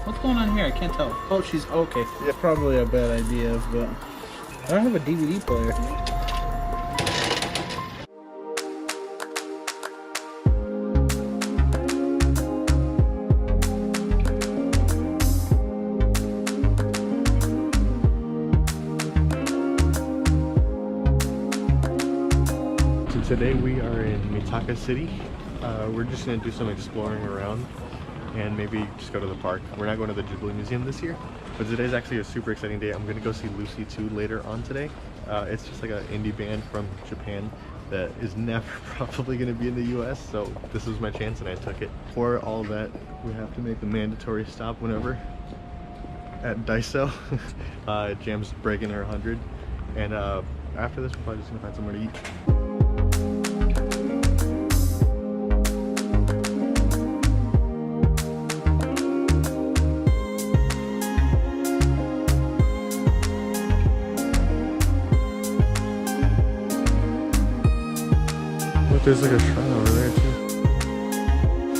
What's going on here? I can't tell. Oh, she's okay. It's probably a bad idea, but I don't have a DVD player. Today we are in Mitaka City. We're just going to do some exploring around and maybe just go to the park. We're not going to the Ghibli Museum this year, but today's actually a super exciting day. I'm going to go see Lucie 2 later on today. It's just like an indie band from Japan that is never probably going to be in the US, so this was my chance and I took it. For all that, we have to make the mandatory stop whenever at Daiso. Jam's breaking her 100, and after this we're probably just going to find somewhere to eat. There's like a shrine over there too.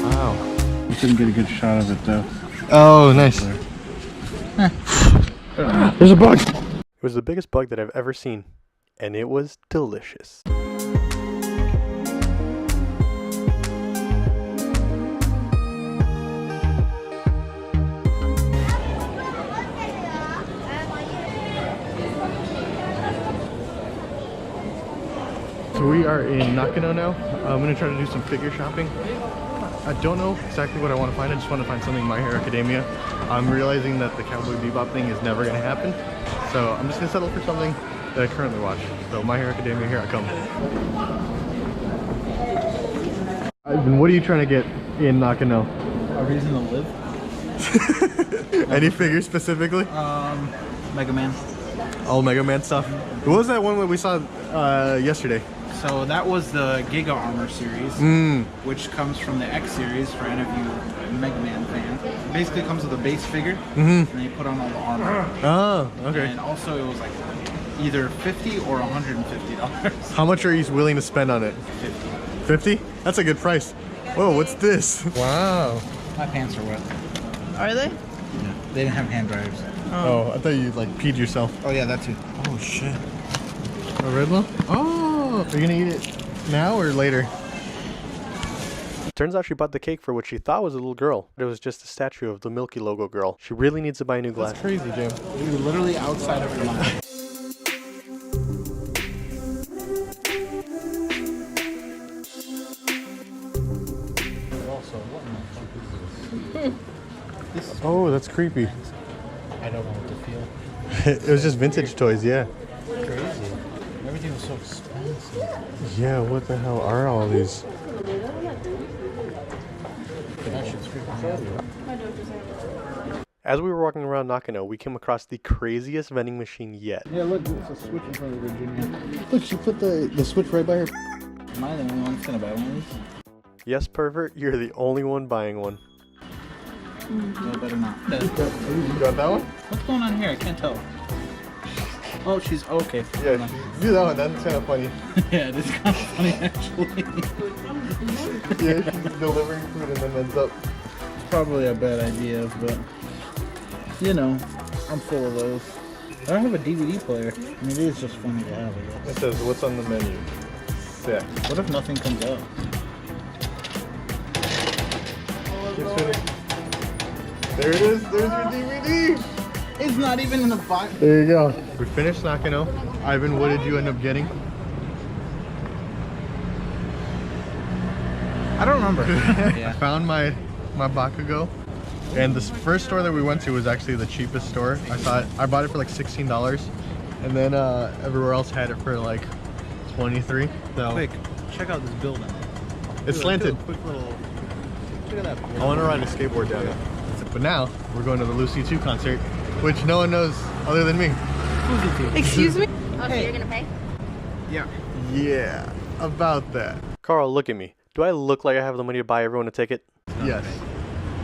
Wow. You couldn't get a good shot of it though. Oh, nice. There's a bug. It was the biggest bug that I've ever seen, and it was delicious. So we are in Nakano now. I'm going to try to do some figure shopping. I don't know exactly what I want to find. I just want to find something My Hero Academia. I'm realizing that the Cowboy Bebop thing is never going to happen. So I'm just going to settle for something that I currently watch. So My Hero Academia, here I come. Ivan, what are you trying to get in Nakano? A reason to live? Any figures specifically? Mega Man. All Mega Man stuff. What was that one that we saw yesterday? So that was the Giga Armor series, which comes from the X series for any of you Mega Man fans. It basically comes with a base figure, and then you put on all the armor. Oh, okay. And also it was like either $50 or $150. How much are you willing to spend on it? 50. 50? That's a good price. Whoa, what's this? Wow. My pants are wet. Are they? Yeah. They didn't have hand dryers. Oh, I thought you like peed yourself. Oh yeah, that too. Oh shit. A red one? Oh, are you gonna eat it now or later? Turns out she bought the cake for what she thought was a little girl. It was just a statue of the Milky Logo girl. She really needs to buy new glasses. That's crazy, Jim. We were literally outside of her mind. Also, what in the fuck is this? This Oh, that's creepy. I don't know what to feel. It was just vintage toys, yeah. Crazy. Everything was so expensive. Yeah, what the hell are all these? That shit's creepy. As we were walking around Nakano, we came across the craziest vending machine yet. Yeah, look, there's a switch in front of Virginia. Look, she put the switch right by her. Am I the only one that's gonna buy one of these? Yes, pervert, you're the only one buying one. No, better not. You got that one? What's going on here? I can't tell. Oh, she's okay. Yeah, do that one. That's kind of funny. Yeah, it is kind of funny actually. Yeah, she's delivering food and then ends up. It's probably a bad idea, but you know, I'm full of those. I don't have a DVD player. I mean, it is just funny to have, I guess. It says, what's on the menu? Sick. What if nothing comes up? There it is. There's your DVD. It's not even in the box. There you go. We finished Nakano. Ivan, what did you end up getting? I don't remember. I found my Bakugo. And the first store that we went to was actually the cheapest store. I bought it for like $16. And then everywhere else had it for like 23. So Quick, check out this building. it's slanted. Quick little. Look at that. I want to ride a skateboard down it. But now we're going to the Lucie 2 concert, which no one knows other than me. Excuse me? Oh, so you're gonna pay? Yeah. Yeah, about that. Carl, look at me. Do I look like I have the money to buy everyone a ticket? Yes.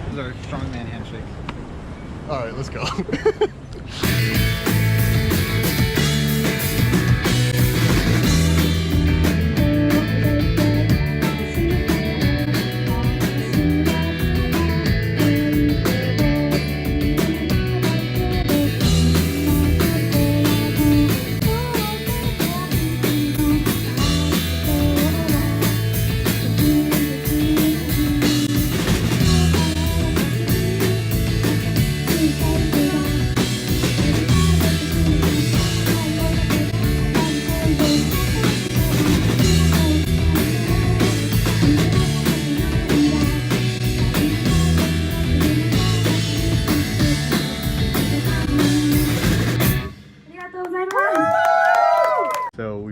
These are strongman handshakes. All right, let's go.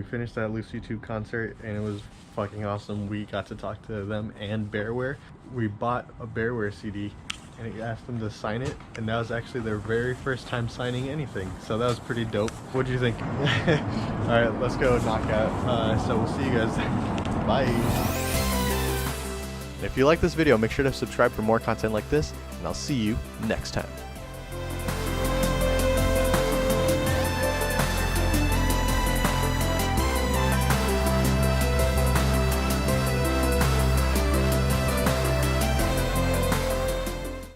we finished that Lucie 2 concert and it was fucking awesome. We got to talk to them and Bearware. We bought a Bearware CD and I asked them to sign it, and that was actually their very first time signing anything, so that was pretty dope. What do you think? Alright, let's go knock out. So we'll see you guys there. Bye. If you like this video, make sure to subscribe for more content like this, and I'll see you next time.